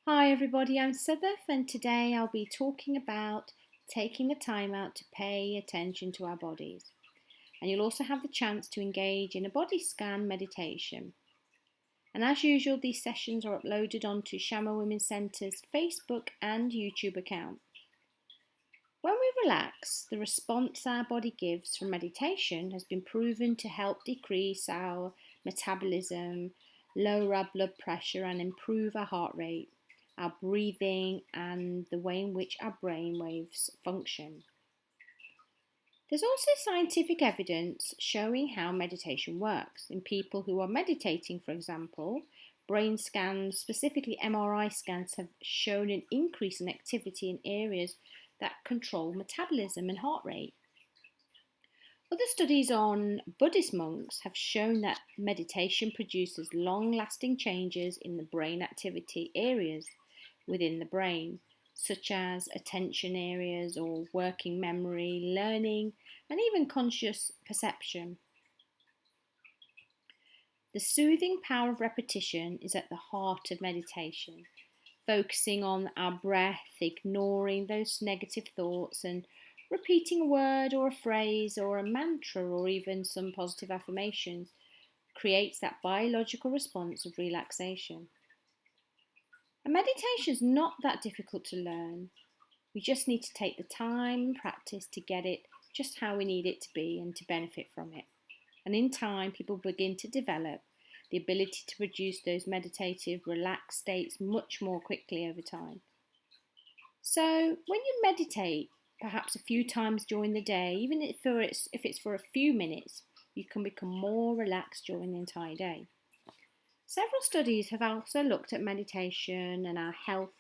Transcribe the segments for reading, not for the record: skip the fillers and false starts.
Hi everybody, I'm Sedef and today I'll be talking about taking the time out to pay attention to our bodies. And you'll also have the chance to engage in a body scan meditation. And as usual, these sessions are uploaded onto Shama Women's Centre's Facebook and YouTube account. When we relax, the response our body gives from meditation has been proven to help decrease our metabolism, lower our blood pressure and improve our heart rate, our breathing and the way in which our brain waves function. There's also scientific evidence showing how meditation works. In people who are meditating, for example, brain scans, specifically MRI scans, have shown an increase in activity in areas that control metabolism and heart rate. Other studies on Buddhist monks have shown that meditation produces long-lasting changes in the brain activity areas within the brain, such as attention areas or working memory, learning, and even conscious perception. The soothing power of repetition is at the heart of meditation, focusing on our breath, ignoring those negative thoughts, and repeating a word or a phrase or a mantra or even some positive affirmations creates that biological response of relaxation. And meditation is not that difficult to learn. We just need to take the time and practice to get it just how we need it to be and to benefit from it. And in time, people begin to develop the ability to produce those meditative, relaxed states much more quickly over time. So when you meditate, perhaps a few times during the day, even if it's for a few minutes, you can become more relaxed during the entire day. Several studies have also looked at meditation and our health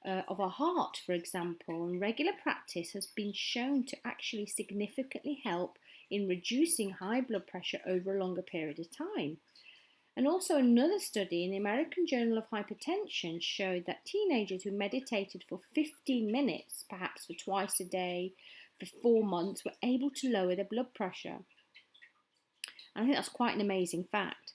of our heart, for example, and regular practice has been shown to actually significantly help in reducing high blood pressure over a longer period of time. And also another study in the American Journal of Hypertension showed that teenagers who meditated for 15 minutes, perhaps for twice a day, for 4 months, were able to lower their blood pressure. And I think that's quite an amazing fact.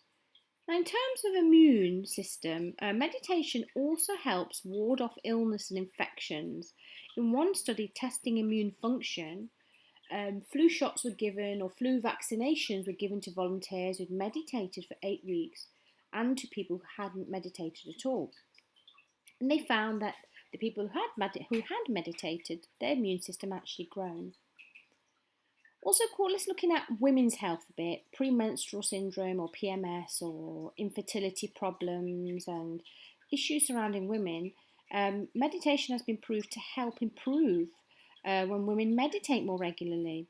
Now, in terms of immune system, meditation also helps ward off illness and infections. In one study testing immune function, flu shots were given, or flu vaccinations were given to volunteers who'd meditated for 8 weeks and to people who hadn't meditated at all. And they found that the people who had meditated, their immune system actually grown. Also, let's looking at women's health a bit, premenstrual syndrome or PMS or infertility problems and issues surrounding women. Meditation has been proved to help improve when women meditate more regularly.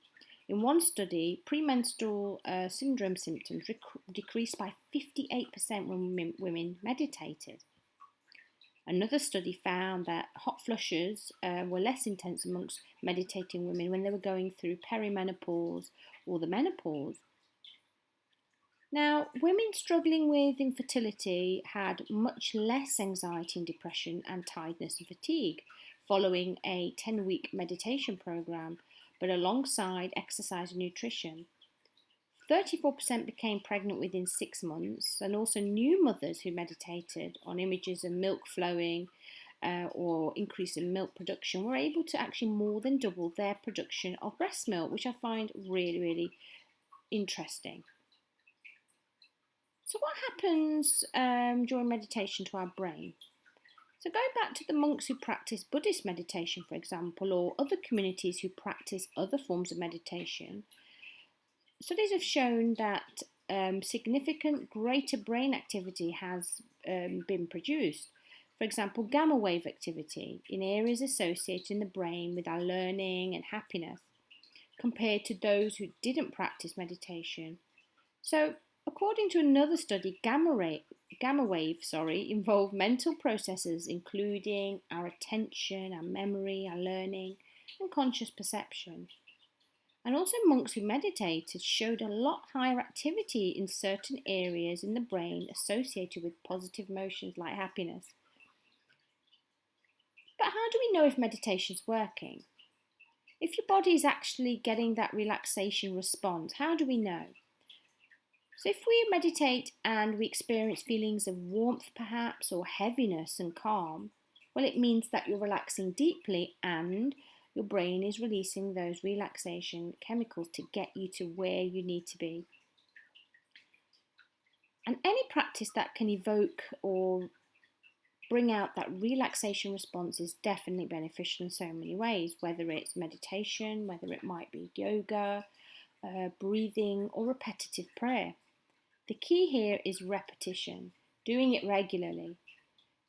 In one study, premenstrual syndrome symptoms decreased by 58% when women meditated. Another study found that hot flushes were less intense amongst meditating women when they were going through perimenopause or the menopause. Now, women struggling with infertility had much less anxiety and depression and tiredness and fatigue following a 10-week meditation program, but alongside exercise and nutrition. 34% became pregnant within 6 months, and also new mothers who meditated on images of milk flowing or increase in milk production were able to actually more than double their production of breast milk, which I find really, really interesting. So what happens during meditation to our brain? So going back to the monks who practice Buddhist meditation, for example, or other communities who practice other forms of meditation, studies have shown that significant greater brain activity has been produced. For example, gamma wave activity in areas associated in the brain with our learning and happiness compared to those who didn't practice meditation. So, according to another study, gamma waves involve mental processes including our attention, our memory, our learning, and conscious perception. And also monks who meditated showed a lot higher activity in certain areas in the brain associated with positive emotions like happiness. But how do we know if meditation is working? If your body is actually getting that relaxation response, how do we know? So, if we meditate and we experience feelings of warmth, perhaps, or heaviness and calm, well, it means that you're relaxing deeply and your brain is releasing those relaxation chemicals to get you to where you need to be. And any practice that can evoke or bring out that relaxation response is definitely beneficial in so many ways, whether it's meditation, whether it might be yoga, breathing, or repetitive prayer. The key here is repetition, doing it regularly.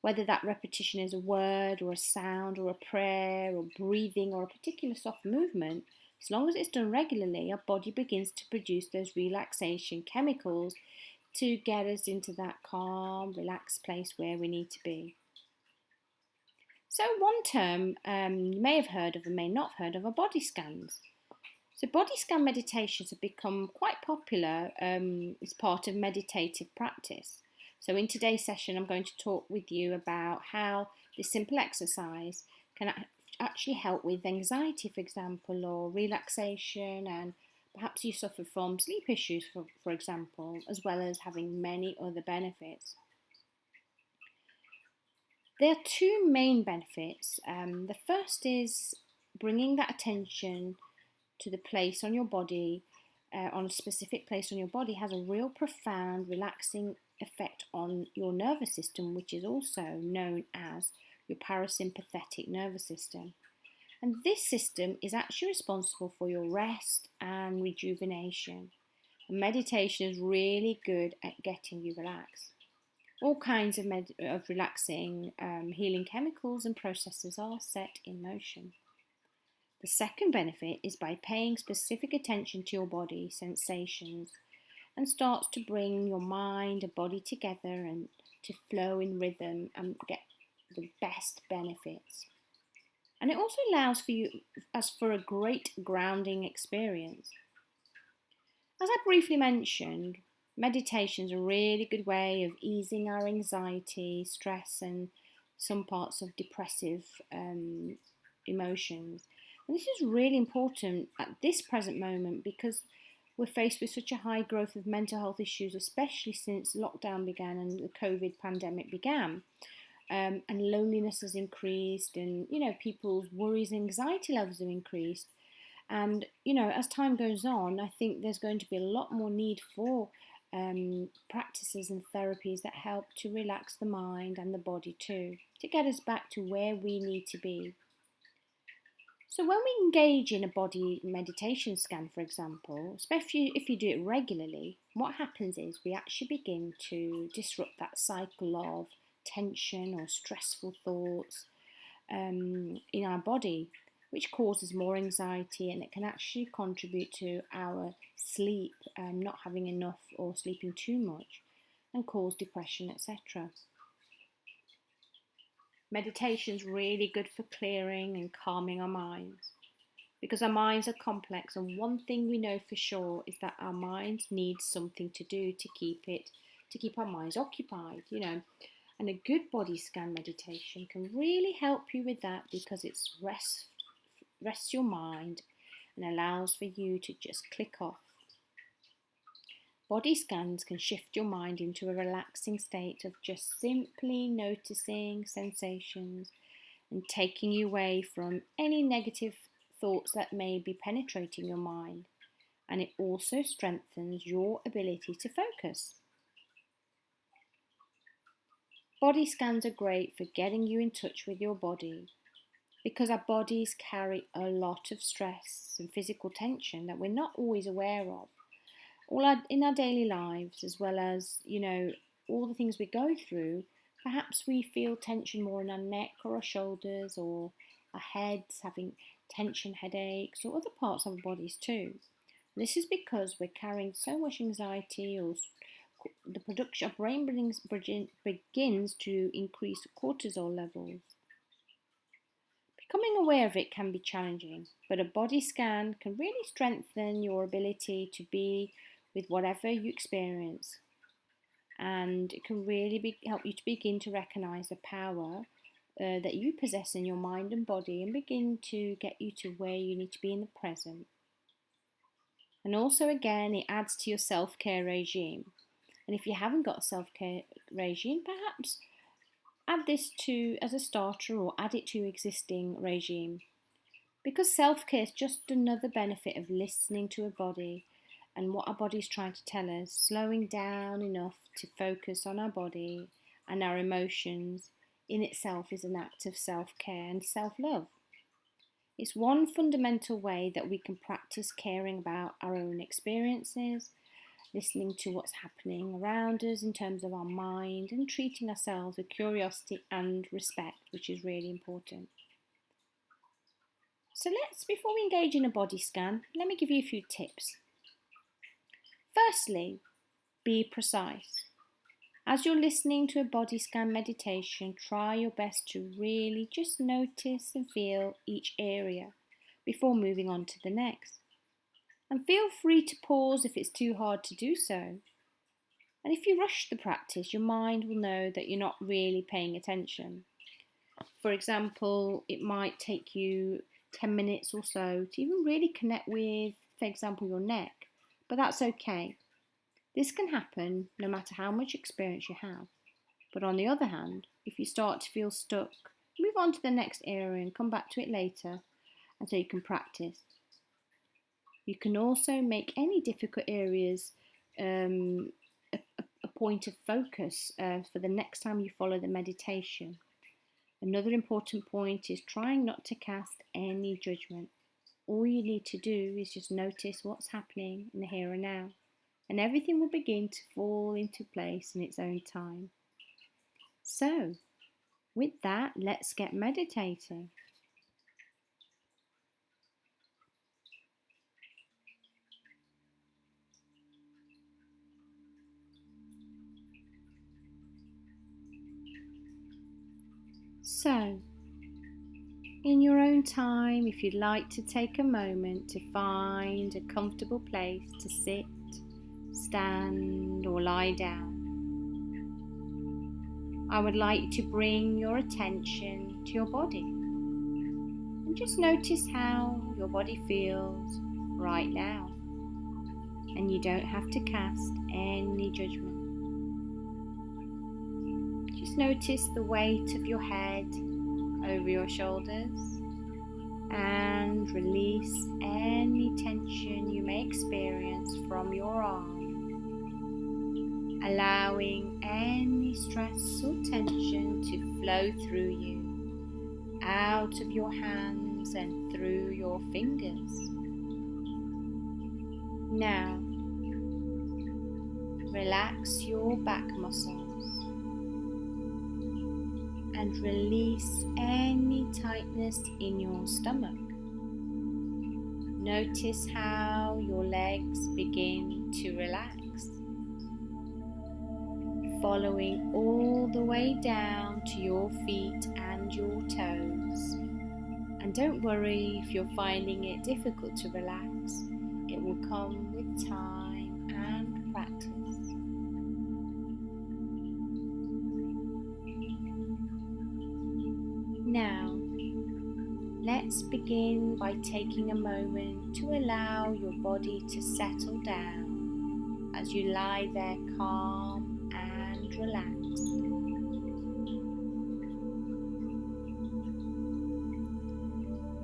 Whether that repetition is a word or a sound or a prayer or breathing or a particular soft movement, as long as it's done regularly, our body begins to produce those relaxation chemicals to get us into that calm, relaxed place where we need to be. So one term you may have heard of and may not have heard of are body scans. So body scan meditations have become quite popular as part of meditative practice. So in today's session, I'm going to talk with you about how this simple exercise can actually help with anxiety, for example, or relaxation, and perhaps you suffer from sleep issues, for example, as well as having many other benefits. There are two main benefits. The first is bringing that attention to the place on your body, on a specific place on your body, has a real profound relaxing effect on your nervous system, which is also known as your parasympathetic nervous system. And this system is actually responsible for your rest and rejuvenation. And meditation is really good at getting you relaxed. All kinds of relaxing, healing chemicals and processes are set in motion. The second benefit is by paying specific attention to your body sensations and starts to bring your mind and body together and to flow in rhythm and get the best benefits. And it also allows for a great grounding experience. As I briefly mentioned, meditation is a really good way of easing our anxiety, stress, and some parts of depressive emotions. And this is really important at this present moment because we're faced with such a high growth of mental health issues, especially since lockdown began and the COVID pandemic began. And loneliness has increased, and people's worries and anxiety levels have increased. And as time goes on, I think there's going to be a lot more need for practices and therapies that help to relax the mind and the body too, to get us back to where we need to be. So when we engage in a body meditation scan, for example, especially if you do it regularly, what happens is we actually begin to disrupt that cycle of tension or stressful thoughts in our body, which causes more anxiety, and it can actually contribute to our sleep, not having enough or sleeping too much, and cause depression, etc. Meditation is really good for clearing and calming our minds because our minds are complex, and one thing we know for sure is that our minds need something to do to keep our minds occupied, And a good body scan meditation can really help you with that because it rests your mind and allows for you to just click off. Body scans can shift your mind into a relaxing state of just simply noticing sensations and taking you away from any negative thoughts that may be penetrating your mind. And it also strengthens your ability to focus. Body scans are great for getting you in touch with your body because our bodies carry a lot of stress and physical tension that we're not always aware of. In our daily lives, as well as, all the things we go through, perhaps we feel tension more in our neck or our shoulders or our heads, having tension headaches or other parts of our bodies too. This is because we're carrying so much anxiety, or the production of brain begins to increase cortisol levels. Becoming aware of it can be challenging, but a body scan can really strengthen your ability to be with whatever you experience, and it can really help you to begin to recognize the power that you possess in your mind and body and begin to get you to where you need to be in the present. And also, again, it adds to your self-care regime. And if you haven't got a self-care regime, perhaps add this to as a starter or add it to your existing regime. Because self-care is just another benefit of listening to a body and what our body is trying to tell us, slowing down enough to focus on our body and our emotions in itself is an act of self-care and self-love. It's one fundamental way that we can practice caring about our own experiences, listening to what's happening around us in terms of our mind, and treating ourselves with curiosity and respect, which is really important. So before we engage in a body scan, let me give you a few tips. Firstly, be precise. As you're listening to a body scan meditation, try your best to really just notice and feel each area before moving on to the next. And feel free to pause if it's too hard to do so. And if you rush the practice, your mind will know that you're not really paying attention. For example, it might take you 10 minutes or so to even really connect with, for example, your neck, but that's okay. This can happen no matter how much experience you have. But on the other hand, if you start to feel stuck, move on to the next area and come back to it later until you can practice. You can also make any difficult areas a point of focus for the next time you follow the meditation. Another important point is trying not to cast any judgment. All you need to do is just notice what's happening in the here and now, and everything will begin to fall into place in its own time. So, with that, let's get meditating. So, in your own time, if you'd like to take a moment to find a comfortable place to sit, stand or lie down, I would like you to bring your attention to your body and just notice how your body feels right now. And you don't have to cast any judgment. Just notice the weight of your head over your shoulders and release any tension you may experience from your arm, allowing any stress or tension to flow through you, out of your hands and through your fingers. Now, relax your back muscles and release any tightness in your stomach. Notice how your legs begin to relax, following all the way down to your feet and your toes. And don't worry if you're finding it difficult to relax. It will come with time and practice. Now, let's begin by taking a moment to allow your body to settle down as you lie there calm and relaxed.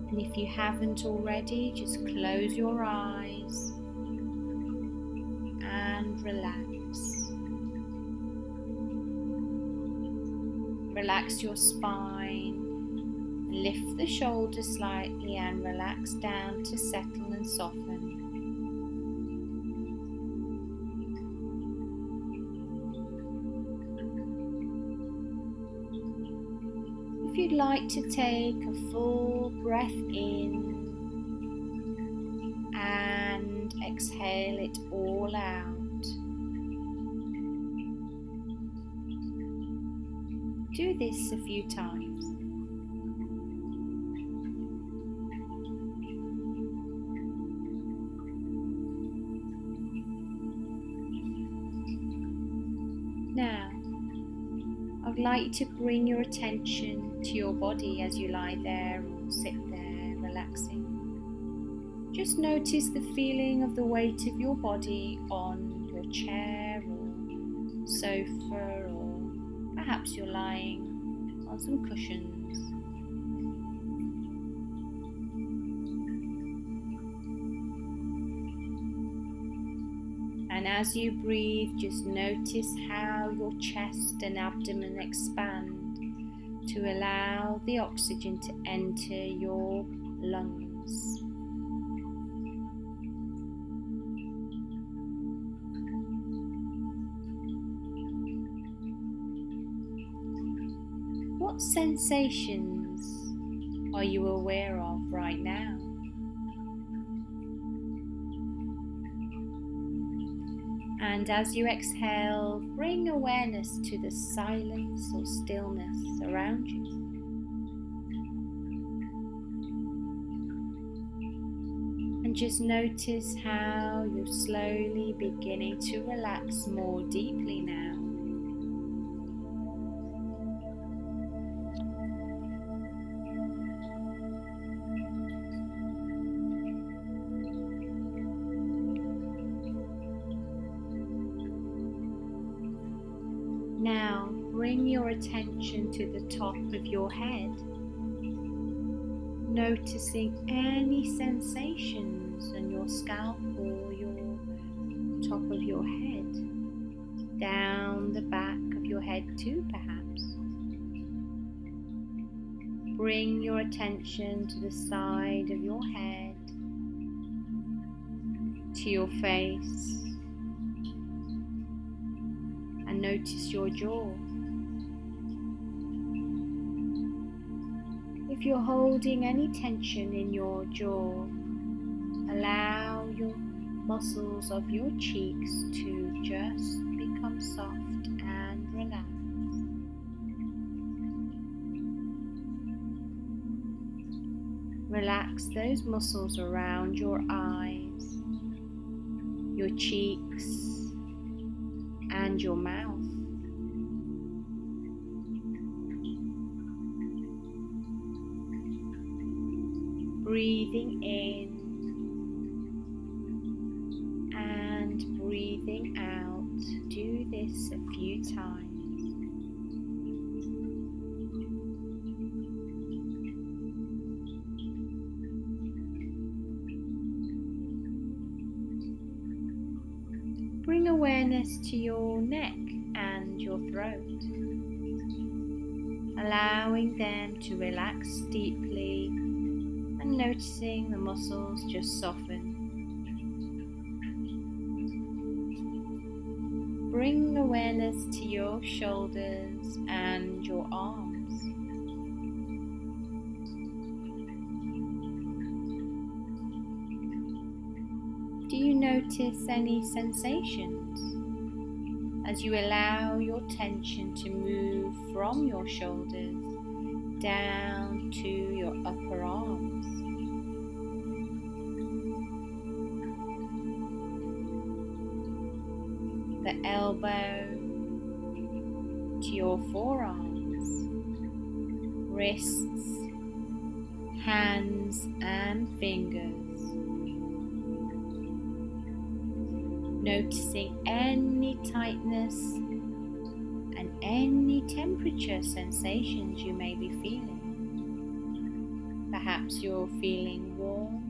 And if you haven't already, just close your eyes and relax. Relax your spine. Lift the shoulders slightly and relax down to settle and soften. If you'd like to take a full breath in and exhale it all out. Do this a few times. Now, I would like you to bring your attention to your body as you lie there or sit there relaxing. Just notice the feeling of the weight of your body on your chair or sofa, or perhaps you're lying on some cushions. And as you breathe, just notice how your chest and abdomen expand to allow the oxygen to enter your lungs. What sensations are you aware of right now? And as you exhale, bring awareness to the silence or stillness around you. And just notice how you're slowly beginning to relax more deeply now. Now bring your attention to the top of your head, noticing any sensations on your scalp or your top of your head, down the back of your head too perhaps. Bring your attention to the side of your head, to your face, and notice your jaw. If you're holding any tension in your jaw, allow your muscles of your cheeks to just become soft and relaxed. Relax those muscles around your eyes, your cheeks, and your mouth. Breathing in and breathing out. Do this a few times. Bring awareness to your neck and your throat, allowing them to relax deeply and noticing the muscles just soften. Bring awareness to your shoulders and your arms. Do you notice any sensations as you allow your tension to move from your shoulders down to your upper arms? The elbow to your forearms, wrists, hands and fingers. Noticing any tightness and any temperature sensations you may be feeling. Perhaps you're feeling warm,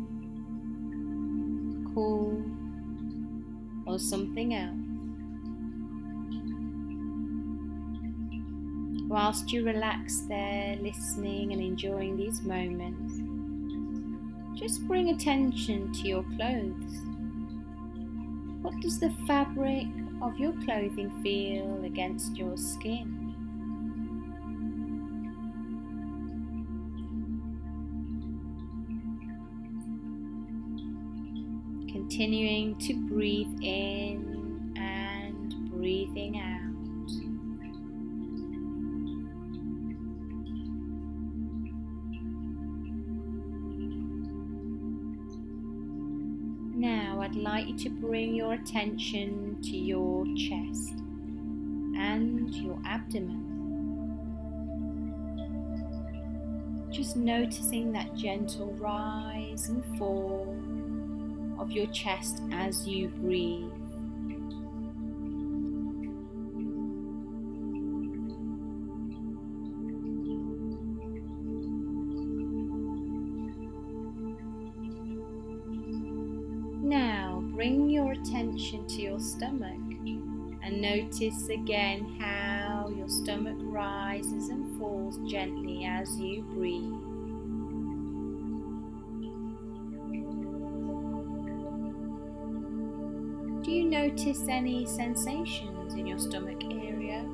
cool, or something else. Whilst you relax there, listening and enjoying these moments, just bring attention to your clothes. What does the fabric of your clothing feel against your skin? Continuing to breathe in and breathing out. Now I'd like you to bring your attention to your chest and your abdomen. Just noticing that gentle rise and fall of your chest as you breathe. Now bring your attention to your stomach and notice again how your stomach rises and falls gently as you breathe. Do you notice any sensations in your stomach area?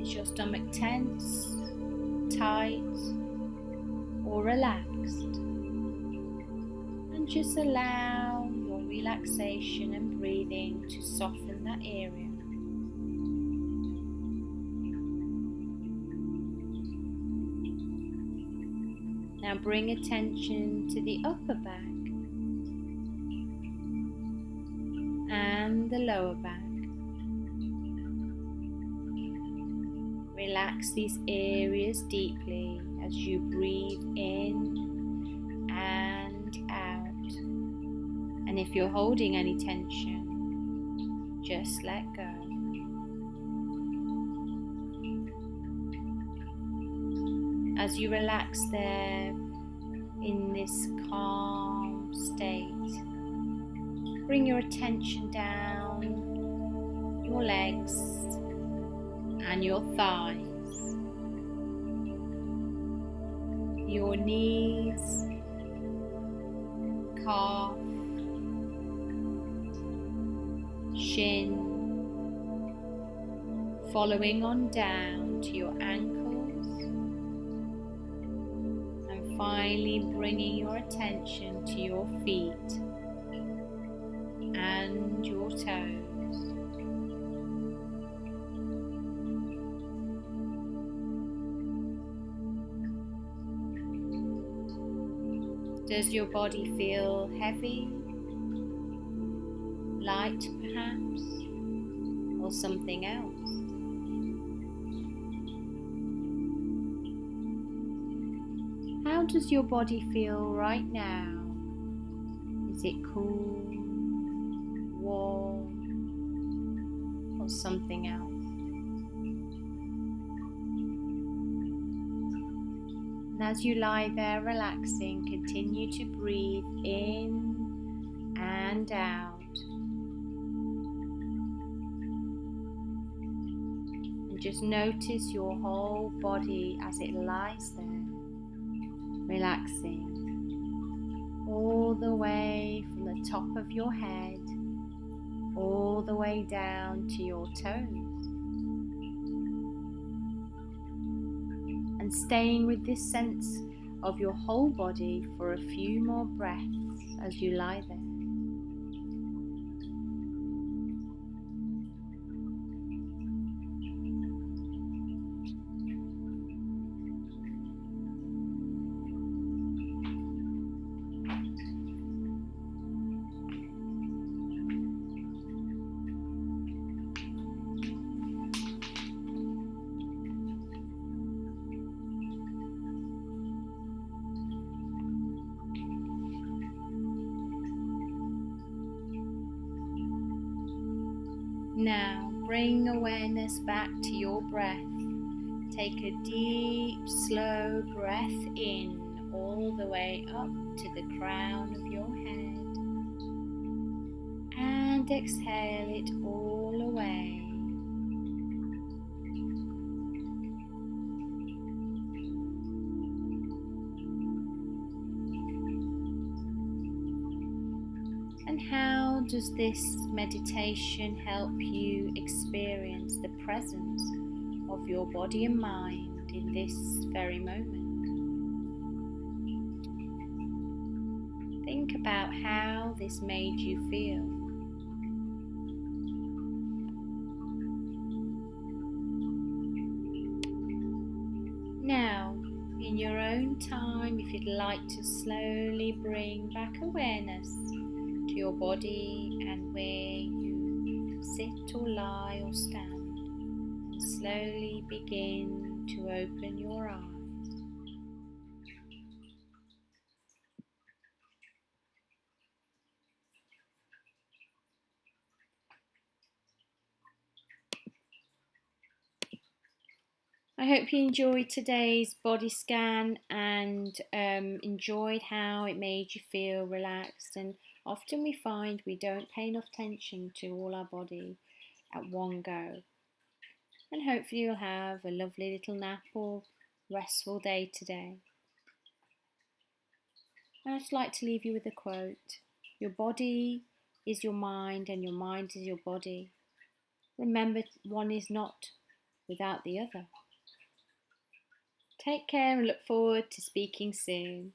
Is your stomach tense, tight, or relaxed? And just allow your relaxation and breathing to soften that area. Now bring attention to the upper back and the lower back. Relax these areas deeply as you breathe in and out. And if you're holding any tension, just let go. As you relax there in this calm state, bring your attention down your legs and your thighs, your knees, calf, shin, following on down to your ankles, and finally bringing your attention to your feet and your toes. Does your body feel heavy, light perhaps, or something else? How does your body feel right now? Is it cool, warm, or something else? And as you lie there relaxing, continue to breathe in and out. And just notice your whole body as it lies there, relaxing all the way from the top of your head, all the way down to your toes. And staying with this sense of your whole body for a few more breaths as you lie there. Now bring awareness back to your breath. Take a deep, slow breath in all the way up to the crown of your head, and exhale it all away. And how does this meditation help you experience the presence of your body and mind in this very moment? Think about how this made you feel. Now, in your own time, if you'd like to slowly bring back awareness to your body and where you sit or lie or stand, and slowly begin to open your eyes. I hope you enjoyed today's body scan and enjoyed how it made you feel relaxed. And often we find we don't pay enough attention to all our body at one go. And hopefully you'll have a lovely little nap or restful day today. I'd just like to leave you with a quote. Your body is your mind and your mind is your body. Remember, one is not without the other. Take care and look forward to speaking soon.